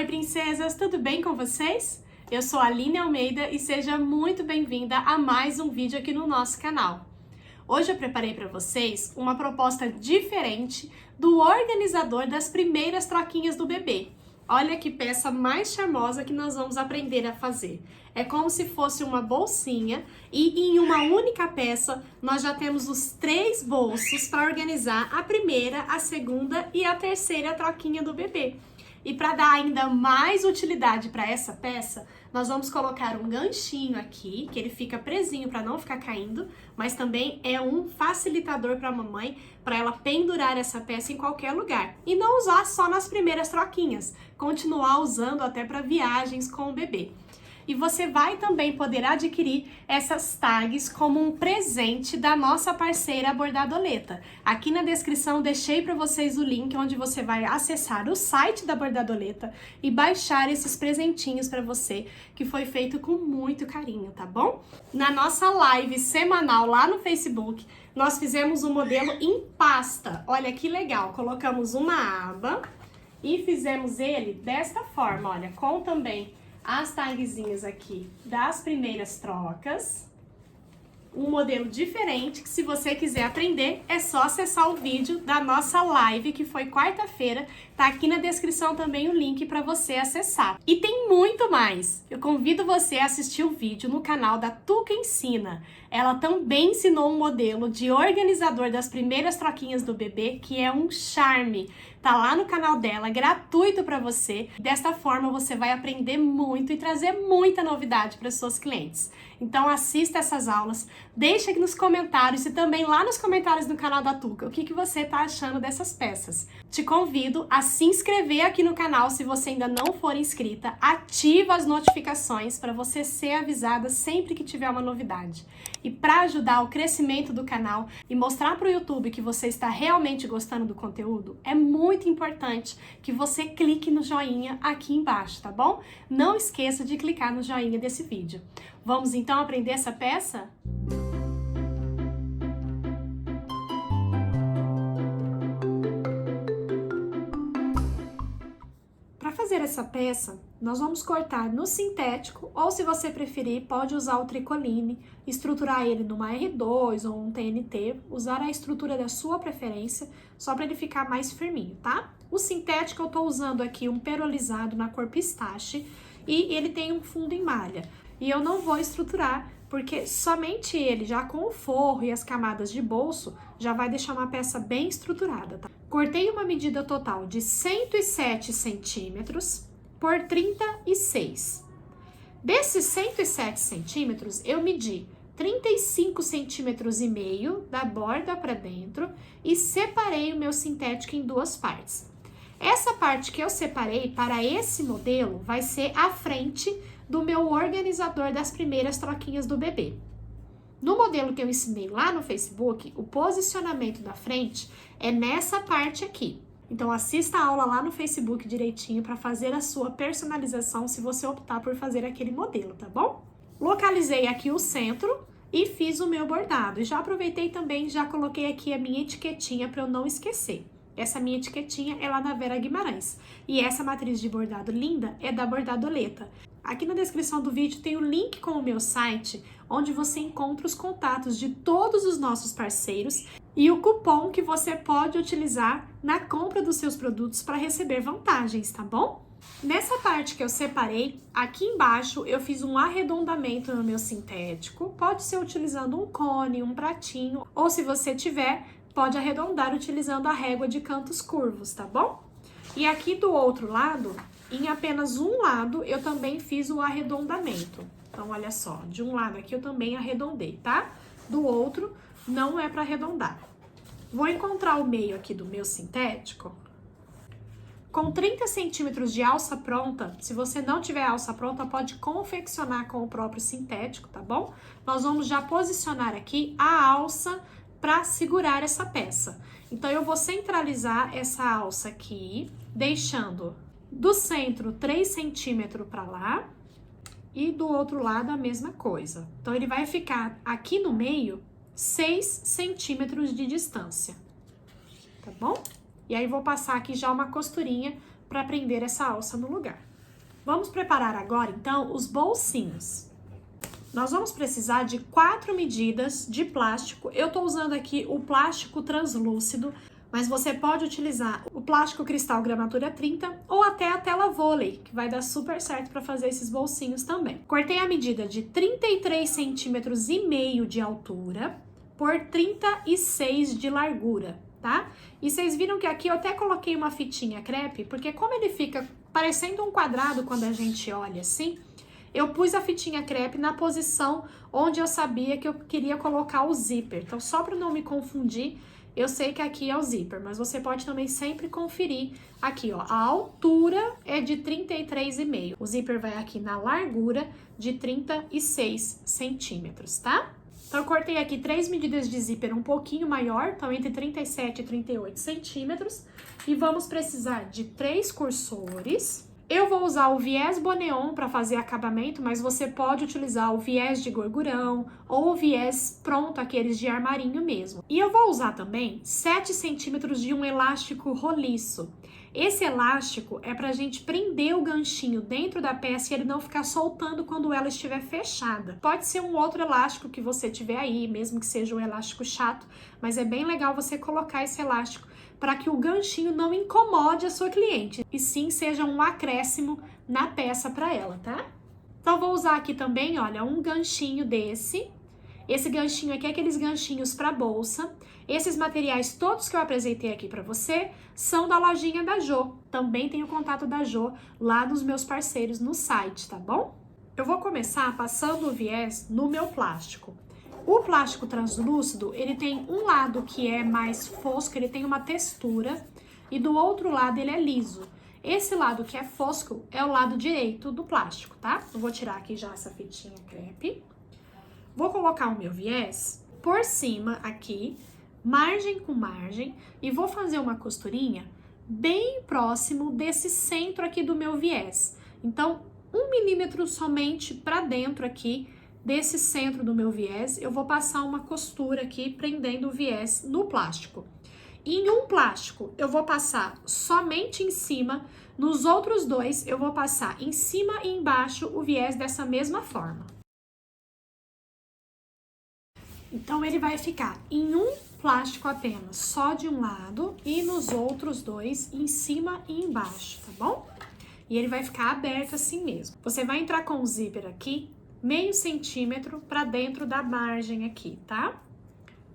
Oi, princesas, tudo bem com vocês? Eu sou a Aline Almeida e seja muito bem-vinda a mais um vídeo aqui no nosso canal. Hoje eu preparei para vocês uma proposta diferente do organizador das primeiras troquinhas do bebê. Olha que peça mais charmosa que nós vamos aprender a fazer. É como se fosse uma bolsinha e em uma única peça nós já temos os 3 bolsos para organizar a primeira, a segunda e a terceira troquinha do bebê. E para dar ainda mais utilidade para essa peça, nós vamos colocar um ganchinho aqui, que ele fica presinho para não ficar caindo, mas também é um facilitador para a mamãe, para ela pendurar essa peça em qualquer lugar. E não usar só nas primeiras troquinhas, continuar usando até para viagens com o bebê. E você vai também poder adquirir essas tags como um presente da nossa parceira Bordadoleta. Aqui na descrição deixei para vocês o link onde você vai acessar o site da Bordadoleta e baixar esses presentinhos para você, que foi feito com muito carinho, tá bom? Na nossa live semanal lá no Facebook, nós fizemos um modelo em pasta. Olha que legal, colocamos uma aba e fizemos ele desta forma, olha, com também as tagzinhas aqui das primeiras trocas, um modelo diferente que, se você quiser aprender, é só acessar o vídeo da nossa live, que foi quarta-feira. Tá aqui na descrição também o link para você acessar. E tem muito mais! Eu convido você a assistir o vídeo no canal da Tuca Ensina. Ela também ensinou um modelo de organizador das primeiras troquinhas do bebê, que é um charme. Tá lá no canal dela, gratuito para você. Desta forma você vai aprender muito e trazer muita novidade para suas clientes. Então assista essas aulas, deixa aqui nos comentários e também lá nos comentários do canal da Tuca o que você tá achando dessas peças. Te convido a se inscrever aqui no canal se você ainda não for inscrita, ativa as notificações para você ser avisada sempre que tiver uma novidade. E para ajudar o crescimento do canal e mostrar para o YouTube que você está realmente gostando do conteúdo, é muito importante que você clique no joinha aqui embaixo, tá bom? Não esqueça de clicar no joinha desse vídeo. Vamos então aprender essa peça? Para fazer essa peça, nós vamos cortar no sintético, ou se você preferir, pode usar o tricoline, estruturar ele numa R2 ou um TNT, usar a estrutura da sua preferência, só para ele ficar mais firminho, tá? O sintético eu tô usando aqui um perolizado na cor pistache e ele tem um fundo em malha. E eu não vou estruturar, porque somente ele, já com o forro e as camadas de bolso, já vai deixar uma peça bem estruturada, tá? Cortei uma medida total de 107 centímetros por 36. Desses 107 centímetros, eu medi 35 centímetros e meio da borda para dentro e separei o meu sintético em 2 partes. Essa parte que eu separei para esse modelo vai ser a frente do meu organizador das primeiras troquinhas do bebê. No modelo que eu ensinei lá no Facebook, o posicionamento da frente é nessa parte aqui. Então assista a aula lá no Facebook direitinho para fazer a sua personalização se você optar por fazer aquele modelo, tá bom? Localizei aqui o centro e fiz o meu bordado. E já aproveitei também, já coloquei aqui a minha etiquetinha para eu não esquecer. Essa minha etiquetinha é lá da Vera Guimarães. E essa matriz de bordado linda é da Bordadoleta. Aqui na descrição do vídeo tem o link com o meu site, onde você encontra os contatos de todos os nossos parceiros e o cupom que você pode utilizar na compra dos seus produtos para receber vantagens, tá bom? Nessa parte que eu separei, aqui embaixo eu fiz um arredondamento no meu sintético. Pode ser utilizando um cone, um pratinho, ou se você tiver, pode arredondar utilizando a régua de cantos curvos, tá bom? E aqui do outro lado, em apenas um lado, eu também fiz o arredondamento. Então, olha só, de um lado aqui eu também arredondei, tá? Do outro, não é para arredondar. Vou encontrar o meio aqui do meu sintético. Com 30 centímetros de alça pronta, se você não tiver alça pronta, pode confeccionar com o próprio sintético, tá bom? Nós vamos já posicionar aqui a alça para segurar essa peça. Então, eu vou centralizar essa alça aqui, deixando do centro 3 centímetros para lá e do outro lado a mesma coisa. Então, ele vai ficar aqui no meio 6 centímetros de distância, tá bom? E aí, vou passar aqui já uma costurinha para prender essa alça no lugar. Vamos preparar agora, então, os bolsinhos. Nós vamos precisar de 4 medidas de plástico. Eu tô usando aqui o plástico translúcido, mas você pode utilizar o plástico cristal gramatura 30 ou até a tela vôlei, que vai dar super certo para fazer esses bolsinhos também. Cortei a medida de 33 centímetros e meio de altura por 36 de largura, tá? E vocês viram que aqui eu até coloquei uma fitinha crepe, porque como ele fica parecendo um quadrado quando a gente olha assim, eu pus a fitinha crepe na posição onde eu sabia que eu queria colocar o zíper. Então, só para não me confundir, eu sei que aqui é o zíper, mas você pode também sempre conferir aqui, ó. A altura é de 33,5. O zíper vai aqui na largura de 36 centímetros, tá? Então, eu cortei aqui 3 medidas de zíper um pouquinho maior, então entre 37 e 38 centímetros. E vamos precisar de 3 cursores. Eu vou usar o viés Boneon para fazer acabamento, mas você pode utilizar o viés de gorgurão ou o viés pronto, aqueles de armarinho mesmo. E eu vou usar também 7 centímetros de um elástico roliço. Esse elástico é para a gente prender o ganchinho dentro da peça e ele não ficar soltando quando ela estiver fechada. Pode ser um outro elástico que você tiver aí, mesmo que seja um elástico chato, mas é bem legal você colocar esse elástico para que o ganchinho não incomode a sua cliente, e sim seja um acréscimo na peça para ela, tá? Então, vou usar aqui também, olha, um ganchinho desse. Esse ganchinho aqui é aqueles ganchinhos para bolsa. Esses materiais todos que eu apresentei aqui para você são da lojinha da Jo. Também tem o contato da Jo lá nos meus parceiros no site, tá bom? Eu vou começar passando o viés no meu plástico. O plástico translúcido, ele tem um lado que é mais fosco, ele tem uma textura, e do outro lado ele é liso. Esse lado que é fosco é o lado direito do plástico, tá? Eu vou tirar aqui já essa fitinha crepe. Vou colocar o meu viés por cima aqui, margem com margem, e vou fazer uma costurinha bem próximo desse centro aqui do meu viés. Então, 1 milímetro somente para dentro aqui, desse centro do meu viés, eu vou passar uma costura aqui, prendendo o viés no plástico. Em um plástico, eu vou passar somente em cima, nos outros dois, eu vou passar em cima e embaixo o viés dessa mesma forma. Então, ele vai ficar em um plástico apenas, só de um lado, e nos outros dois, em cima e embaixo, tá bom? E ele vai ficar aberto assim mesmo. Você vai entrar com o zíper aqui, meio centímetro para dentro da margem aqui, tá?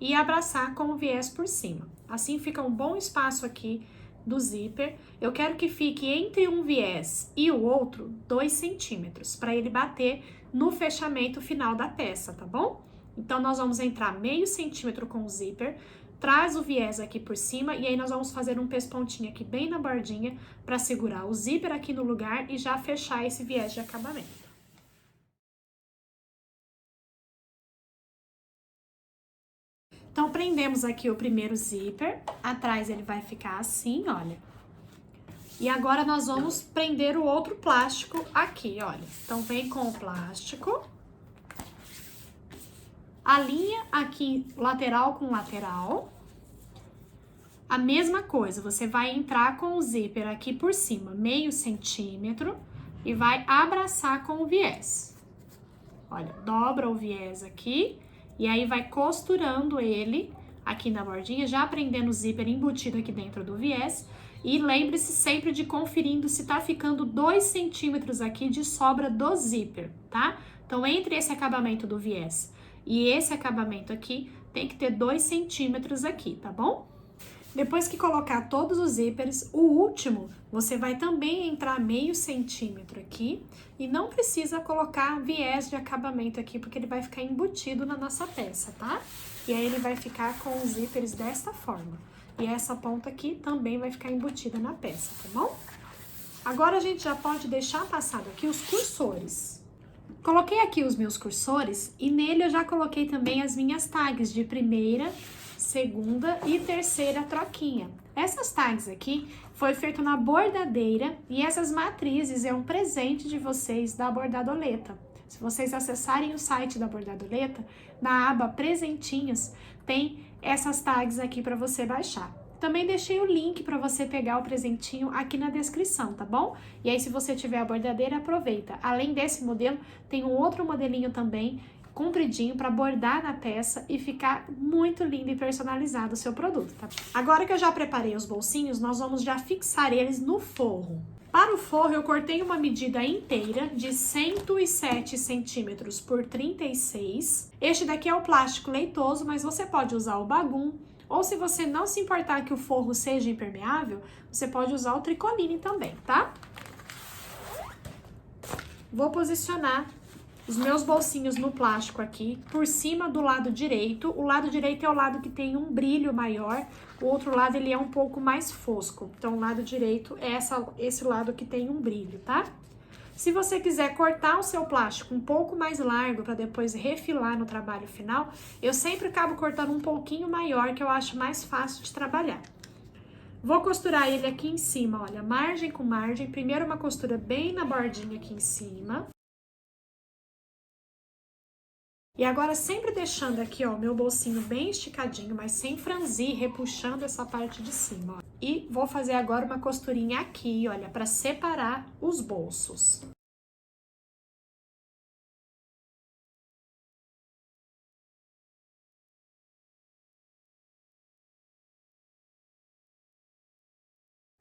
E abraçar com o viés por cima. Assim fica um bom espaço aqui do zíper. Eu quero que fique entre um viés e o outro 2 centímetros, para ele bater no fechamento final da peça, tá bom? Então, nós vamos entrar meio centímetro com o zíper, traz o viés aqui por cima e aí nós vamos fazer um pespontinho aqui bem na bordinha para segurar o zíper aqui no lugar e já fechar esse viés de acabamento. Então, prendemos aqui o primeiro zíper, atrás ele vai ficar assim, olha. E agora nós vamos prender o outro plástico aqui, olha. Então, vem com o plástico, alinha aqui lateral com lateral. A mesma coisa, você vai entrar com o zíper aqui por cima, meio centímetro, e vai abraçar com o viés. Olha, dobra o viés aqui. E aí, vai costurando ele aqui na bordinha, já prendendo o zíper embutido aqui dentro do viés. E lembre-se sempre de conferindo se tá ficando 2 centímetros aqui de sobra do zíper, tá? Então, entre esse acabamento do viés e esse acabamento aqui, tem que ter 2 centímetros aqui, tá bom? Depois que colocar todos os zíperes, o último, você vai também entrar meio centímetro aqui e não precisa colocar viés de acabamento aqui, porque ele vai ficar embutido na nossa peça, tá? E aí ele vai ficar com os zíperes desta forma. E essa ponta aqui também vai ficar embutida na peça, tá bom? Agora a gente já pode deixar passado aqui os cursores. Coloquei aqui os meus cursores e nele eu já coloquei também as minhas tags de primeira, segunda e terceira troquinha. Essas tags aqui foi feito na bordadeira e essas matrizes é um presente de vocês da Bordadoleta. Se vocês acessarem o site da Bordadoleta, na aba presentinhos, tem essas tags aqui para você baixar. Também deixei o link para você pegar o presentinho aqui na descrição, tá bom? E aí, se você tiver a bordadeira, aproveita. Além desse modelo, tem um outro modelinho também, compridinho, para bordar na peça e ficar muito lindo e personalizado o seu produto, tá? Agora que eu já preparei os bolsinhos, nós vamos já fixar eles no forro. Para o forro, eu cortei uma medida inteira de 107 centímetros por 36. Este daqui é o plástico leitoso, mas você pode usar o bagum. Ou se você não se importar que o forro seja impermeável, você pode usar o tricoline também, tá? Vou posicionar os meus bolsinhos no plástico aqui, por cima do lado direito. O lado direito é o lado que tem um brilho maior, o outro lado ele é um pouco mais fosco. Então, o lado direito é esse lado que tem um brilho, tá? Se você quiser cortar o seu plástico um pouco mais largo para depois refilar no trabalho final, eu sempre acabo cortando um pouquinho maior, que eu acho mais fácil de trabalhar. Vou costurar ele aqui em cima, olha, margem com margem. Primeiro uma costura bem na bordinha aqui em cima. E agora sempre deixando aqui, ó, meu bolsinho bem esticadinho, mas sem franzir, repuxando essa parte de cima, ó. E vou fazer agora uma costurinha aqui, olha, para separar os bolsos.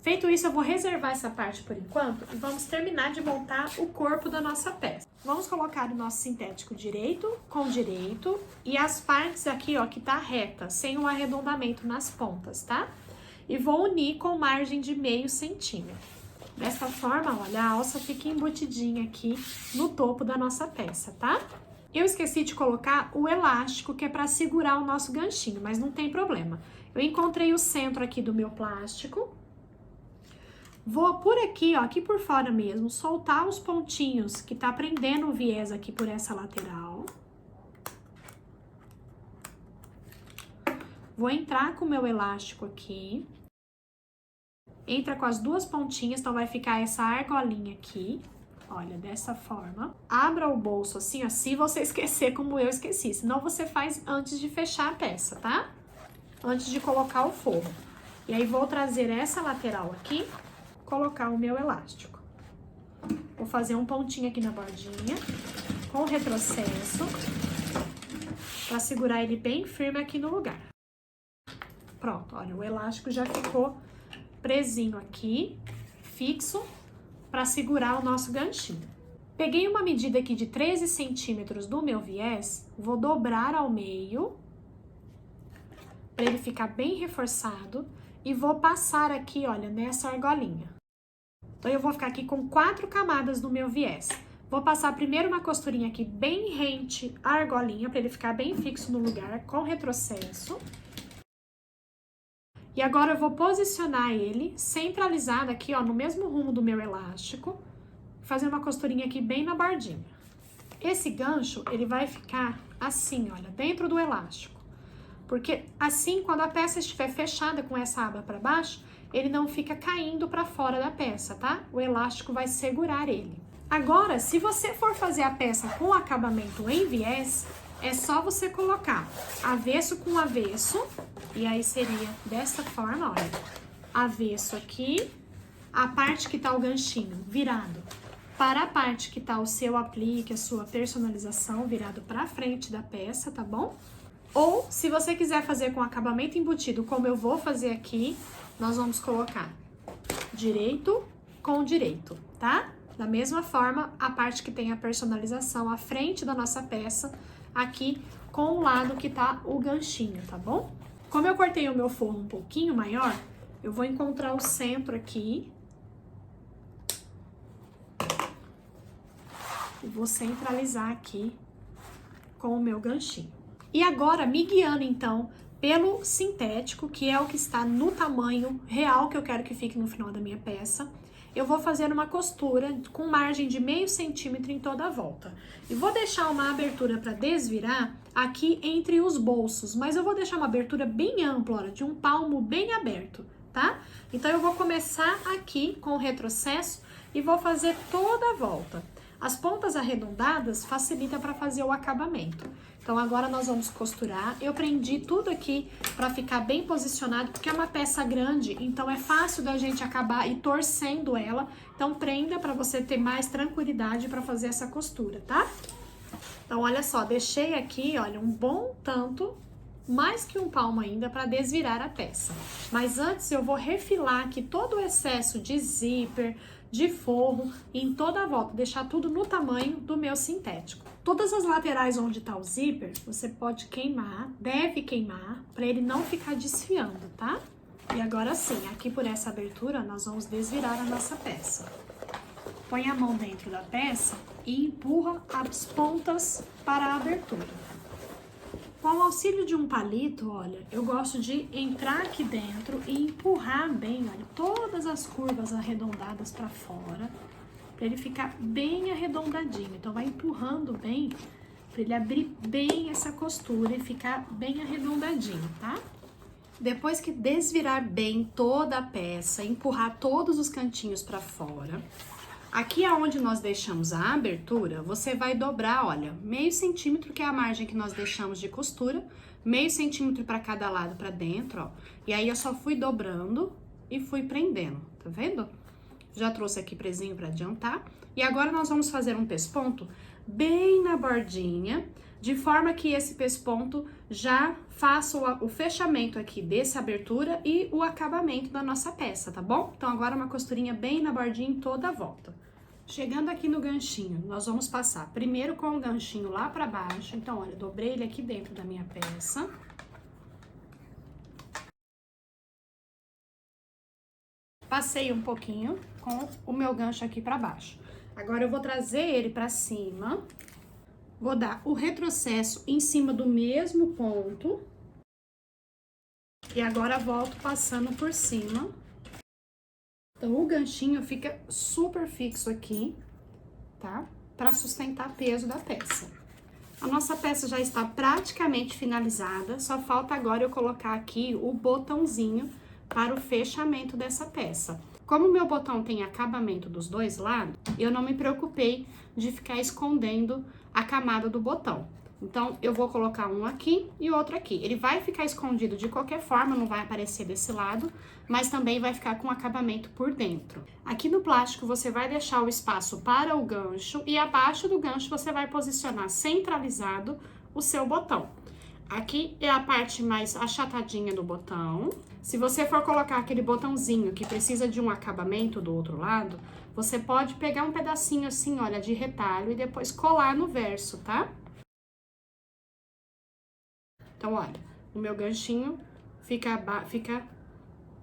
Feito isso, eu vou reservar essa parte por enquanto e vamos terminar de montar o corpo da nossa peça. Vamos colocar o nosso sintético direito com direito e as partes aqui, ó, que tá reta, sem um arredondamento nas pontas, tá? E vou unir com margem de meio centímetro. Dessa forma, olha, a alça fica embutidinha aqui no topo da nossa peça, tá? Eu esqueci de colocar o elástico, que é para segurar o nosso ganchinho, mas não tem problema. Eu encontrei o centro aqui do meu plástico. Vou por aqui, ó, aqui por fora mesmo, soltar os pontinhos que tá prendendo o viés aqui por essa lateral. Vou entrar com o meu elástico aqui. Entra com as duas pontinhas, então vai ficar essa argolinha aqui. Olha, dessa forma. Abra o bolso assim, ó, se você esquecer como eu esqueci. Senão você faz antes de fechar a peça, tá? Antes de colocar o forro. E aí, vou trazer essa lateral aqui, colocar o meu elástico. Vou fazer um pontinho aqui na bordinha, com retrocesso, para segurar ele bem firme aqui no lugar. Pronto, olha, o elástico já ficou presinho aqui, fixo, para segurar o nosso ganchinho. Peguei uma medida aqui de 13 centímetros do meu viés, vou dobrar ao meio, para ele ficar bem reforçado, e vou passar aqui, olha, nessa argolinha. Então, eu vou ficar aqui com 4 camadas do meu viés. Vou passar primeiro uma costurinha aqui bem rente à argolinha, para ele ficar bem fixo no lugar, com retrocesso. E agora eu vou posicionar ele centralizado aqui, ó, no mesmo rumo do meu elástico, fazer uma costurinha aqui bem na bordinha. Esse gancho, ele vai ficar assim, olha, dentro do elástico. Porque assim, quando a peça estiver fechada com essa aba para baixo, ele não fica caindo para fora da peça, tá? O elástico vai segurar ele. Agora, se você for fazer a peça com acabamento em viés, é só você colocar avesso com avesso, e aí seria dessa forma, olha, avesso aqui, a parte que tá o ganchinho virado para a parte que tá o seu aplique, a sua personalização, virado para frente da peça, tá bom? Ou, se você quiser fazer com acabamento embutido, como eu vou fazer aqui, nós vamos colocar direito com direito, tá? Da mesma forma, a parte que tem a personalização, a frente da nossa peça, aqui com o lado que tá o ganchinho, tá bom? Como eu cortei o meu forro um pouquinho maior, eu vou encontrar o centro aqui. E vou centralizar aqui com o meu ganchinho. E agora, me guiando, então, pelo sintético, que é o que está no tamanho real que eu quero que fique no final da minha peça, eu vou fazer uma costura com margem de meio centímetro em toda a volta. E vou deixar uma abertura para desvirar aqui entre os bolsos, mas eu vou deixar uma abertura bem ampla, olha, de um palmo bem aberto, tá? Então, eu vou começar aqui com o retrocesso e vou fazer toda a volta. As pontas arredondadas facilita para fazer o acabamento. Então agora nós vamos costurar. Eu prendi tudo aqui para ficar bem posicionado, porque é uma peça grande, então é fácil da gente acabar e torcendo ela. Então prenda para você ter mais tranquilidade para fazer essa costura, tá? Então olha só, deixei aqui, olha, um bom tanto, mais que um palmo ainda, para desvirar a peça. Mas antes eu vou refilar aqui todo o excesso de zíper, de forro em toda a volta, deixar tudo no tamanho do meu sintético. Todas as laterais onde tá o zíper, você pode queimar, deve queimar, para ele não ficar desfiando, tá? E agora sim, aqui por essa abertura, nós vamos desvirar a nossa peça. Põe a mão dentro da peça e empurra as pontas para a abertura. Com o auxílio de um palito, olha, eu gosto de entrar aqui dentro e empurrar bem, olha, todas as curvas arredondadas para fora, para ele ficar bem arredondadinho. Então, vai empurrando bem, para ele abrir bem essa costura e ficar bem arredondadinho, tá? Depois que desvirar bem toda a peça, empurrar todos os cantinhos para fora, aqui aonde nós deixamos a abertura, você vai dobrar, olha, meio centímetro, que é a margem que nós deixamos de costura, meio centímetro para cada lado para dentro, ó. E aí eu só fui dobrando e fui prendendo, tá vendo? Já trouxe aqui presinho para adiantar. E agora nós vamos fazer um pesponto bem na bordinha, de forma que esse pesponto já faça o fechamento aqui dessa abertura e o acabamento da nossa peça, tá bom? Então agora uma costurinha bem na bordinha em toda a volta. Chegando aqui no ganchinho, nós vamos passar primeiro com o ganchinho lá pra baixo. Então, olha, dobrei ele aqui dentro da minha peça. Passei um pouquinho com o meu gancho aqui pra baixo. Agora, eu vou trazer ele pra cima. Vou dar o retrocesso em cima do mesmo ponto. E agora, volto passando por cima. Então, o ganchinho fica super fixo aqui, tá? Pra sustentar peso da peça. A nossa peça já está praticamente finalizada, só falta agora eu colocar aqui o botãozinho para o fechamento dessa peça. Como o meu botão tem acabamento dos dois lados, eu não me preocupei de ficar escondendo a camada do botão. Então, eu vou colocar um aqui e outro aqui. Ele vai ficar escondido de qualquer forma, não vai aparecer desse lado, mas também vai ficar com acabamento por dentro. Aqui no plástico, você vai deixar o espaço para o gancho e abaixo do gancho você vai posicionar centralizado o seu botão. Aqui é a parte mais achatadinha do botão. Se você for colocar aquele botãozinho que precisa de um acabamento do outro lado, você pode pegar um pedacinho assim, olha, de retalho e depois colar no verso, tá? Então, olha, o meu ganchinho fica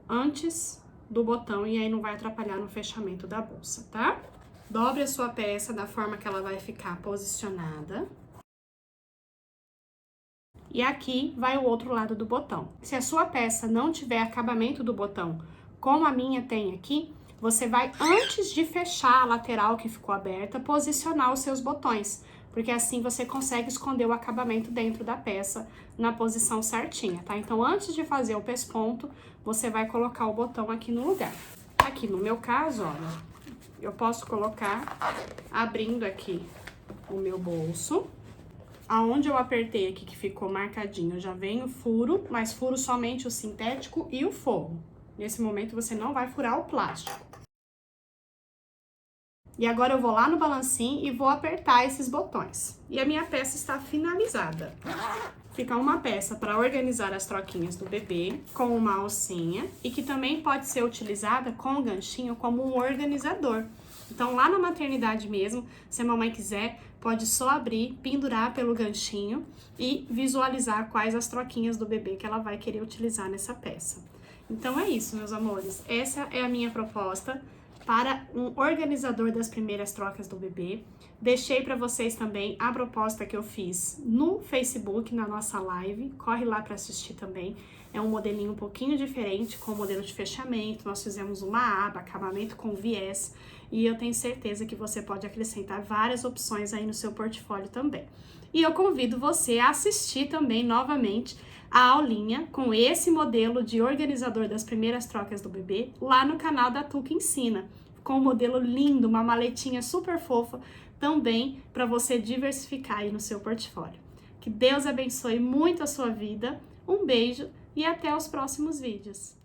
antes do botão e aí não vai atrapalhar no fechamento da bolsa, tá? Dobre a sua peça da forma que ela vai ficar posicionada. E aqui vai o outro lado do botão. Se a sua peça não tiver acabamento do botão, como a minha tem aqui, você vai, antes de fechar a lateral que ficou aberta, posicionar os seus botões. Porque assim você consegue esconder o acabamento dentro da peça na posição certinha, tá? Então, antes de fazer o pesponto, você vai colocar o botão aqui no lugar. Aqui no meu caso, olha, eu posso colocar abrindo aqui o meu bolso. Aonde eu apertei aqui que ficou marcadinho, já vem o furo, mas furo somente o sintético e o forro. Nesse momento, você não vai furar o plástico. E agora eu vou lá no balancinho e vou apertar esses botões. E a minha peça está finalizada. Fica uma peça para organizar as troquinhas do bebê com uma alcinha e que também pode ser utilizada com o ganchinho como um organizador. Então, lá na maternidade mesmo, se a mamãe quiser, pode só abrir, pendurar pelo ganchinho e visualizar quais as troquinhas do bebê que ela vai querer utilizar nessa peça. Então, é isso, meus amores. Essa é a minha proposta para um organizador das primeiras trocas do bebê. Deixei para vocês também a proposta que eu fiz no Facebook, na nossa live. Corre lá para assistir também. É um modelinho um pouquinho diferente, com o modelo de fechamento. Nós fizemos uma aba, acabamento com viés. E eu tenho certeza que você pode acrescentar várias opções aí no seu portfólio também. E eu convido você a assistir também novamente a aulinha com esse modelo de organizador das primeiras trocas do bebê lá no canal da Tuca Ensina. com um modelo lindo, uma maletinha super fofa, também para você diversificar aí no seu portfólio. Que Deus abençoe muito a sua vida, um beijo e até os próximos vídeos.